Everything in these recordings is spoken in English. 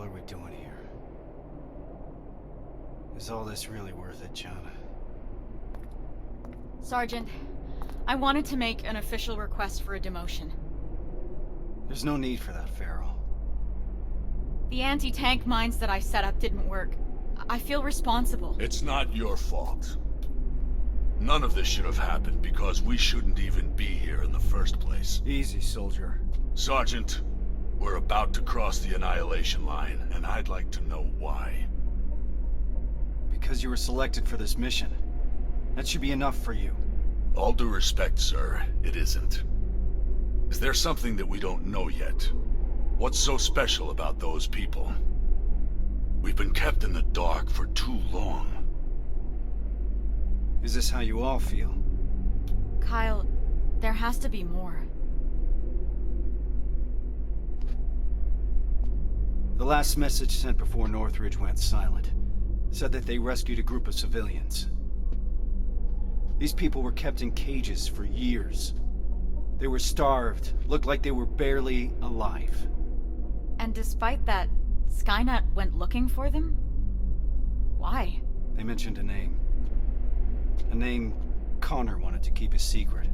are we doing here? Is all this really worth it, John? Sergeant, I wanted to make an official request for a demotion. There's no need for that, Farrell. The anti-tank mines that I set up didn't work. I feel responsible. It's not your fault. None of this should have happened because we shouldn't even be here in the first place. Easy, soldier. Sergeant, we're about to cross the Annihilation Line, and I'd like to know why. Because you were selected for this mission. That should be enough for you. All due respect, sir, it isn't. Is there something that we don't know yet? What's so special about those people? We've been kept in the dark for too long. Is this how you all feel? Kyle, there has to be more. The last message sent before Northridge went silent said that they rescued a group of civilians. These people were kept in cages for years. They were starved, looked like they were barely alive. And despite that, Skynet went looking for them? Why? They mentioned a name. A name Connor wanted to keep a secret.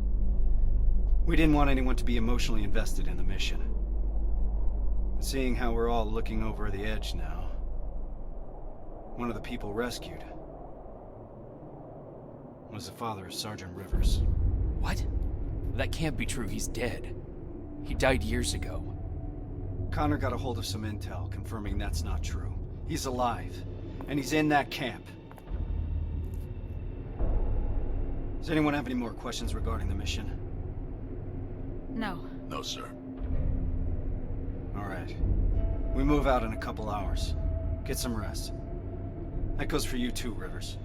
We didn't want anyone to be emotionally invested in the mission. But seeing how we're all looking over the edge now, one of the people rescued was the father of Sergeant Rivers. What? That can't be true. He's dead. He died years ago. Connor got a hold of some intel confirming that's not true. He's alive, and he's in that camp. Does anyone have any more questions regarding the mission? No. No, sir. All right. We move out in a couple hours. Get some rest. That goes for you too, Rivers.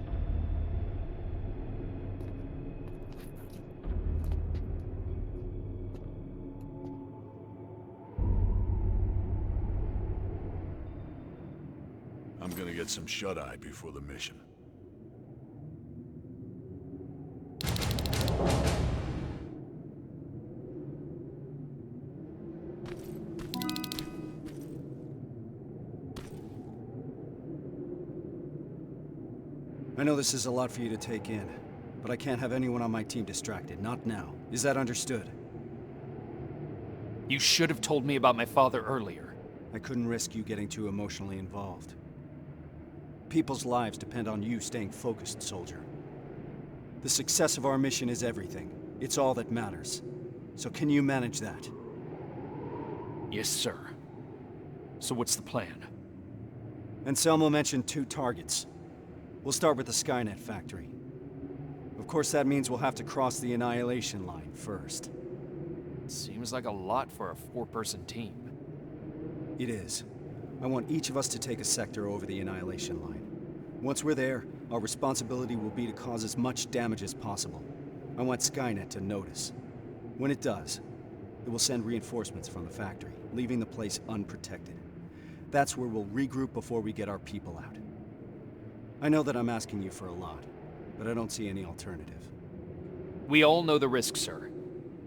I'm gonna get some shut-eye before the mission. I know this is a lot for you to take in, but I can't have anyone on my team distracted, not now. Is that understood? You should have told me about my father earlier. I couldn't risk you getting too emotionally involved. People's lives depend on you staying focused, soldier. The success of our mission is everything. It's all that matters. So can you manage that? Yes, sir. So what's the plan? Anselmo mentioned 2 targets. We'll start with the Skynet factory. Of course, that means we'll have to cross the Annihilation Line first. Seems like a lot for a 4-person team. It is. I want each of us to take a sector over the Annihilation Line. Once we're there, our responsibility will be to cause as much damage as possible. I want Skynet to notice. When it does, it will send reinforcements from the factory, leaving the place unprotected. That's where we'll regroup before we get our people out. I know that I'm asking you for a lot, but I don't see any alternative. We all know the risk, sir.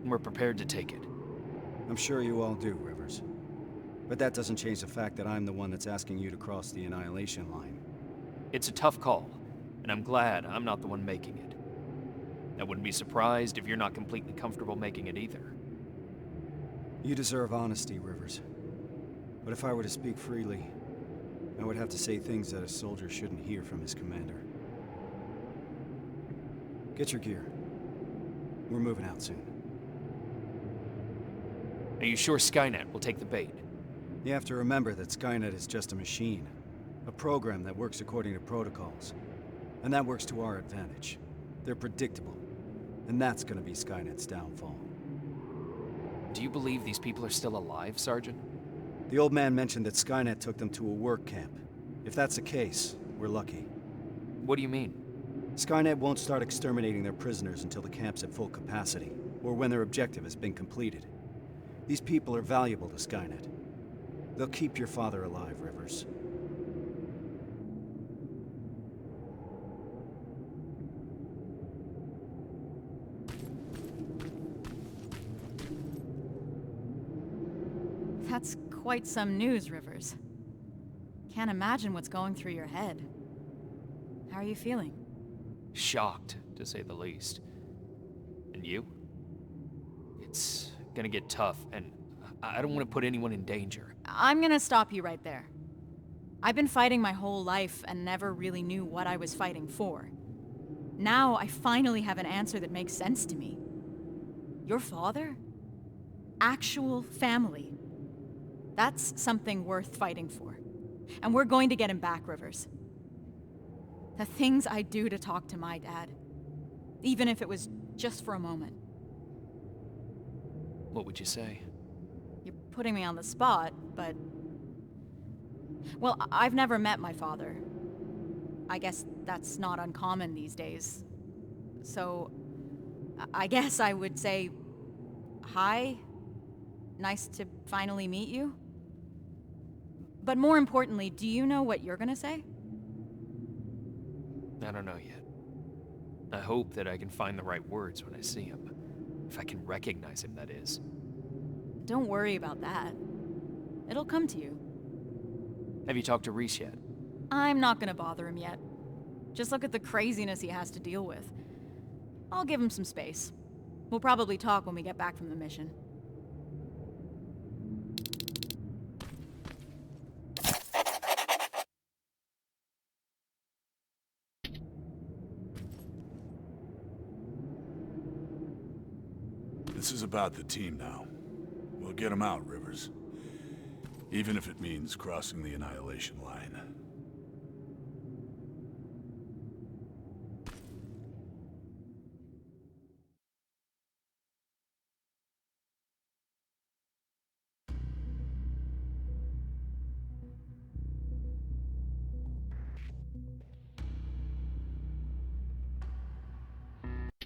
And we're prepared to take it. I'm sure you all do, Rivers. But that doesn't change the fact that I'm the one that's asking you to cross the Annihilation Line. It's a tough call, and I'm glad I'm not the one making it. I wouldn't be surprised if you're not completely comfortable making it either. You deserve honesty, Rivers. But if I were to speak freely, I would have to say things that a soldier shouldn't hear from his commander. Get your gear. We're moving out soon. Are you sure Skynet will take the bait? You have to remember that Skynet is just a machine. A program that works according to protocols. And that works to our advantage. They're predictable. And that's gonna be Skynet's downfall. Do you believe these people are still alive, Sergeant? The old man mentioned that Skynet took them to a work camp. If that's the case, we're lucky. What do you mean? Skynet won't start exterminating their prisoners until the camp's at full capacity, or when their objective has been completed. These people are valuable to Skynet. They'll keep your father alive, Rivers. That's quite some news, Rivers. can't imagine what's going through your head. How are you feeling? Shocked, to say the least. And you? It's gonna get tough, and I don't want to put anyone in danger. I'm gonna stop you right there. I've been fighting my whole life and never really knew what I was fighting for. Now I finally have an answer that makes sense to me. Your father? Actual family. That's something worth fighting for. And we're going to get him back, Rivers. The things I do to talk to my dad, even if it was just for a moment. What would you say? You're putting me on the spot, but... Well, I've never met my father. I guess that's not uncommon these days. So, I guess I would say, hi. Nice to finally meet you. But more importantly, do you know what you're gonna say? I don't know yet. I hope that I can find the right words when I see him. If I can recognize him, that is. Don't worry about that. It'll come to you. Have you talked to Reese yet? I'm not gonna bother him yet. Just look at the craziness he has to deal with. I'll give him some space. We'll probably talk when we get back from the mission. This is about the team now. We'll get them out, Rivers. Even if it means crossing the Annihilation Line.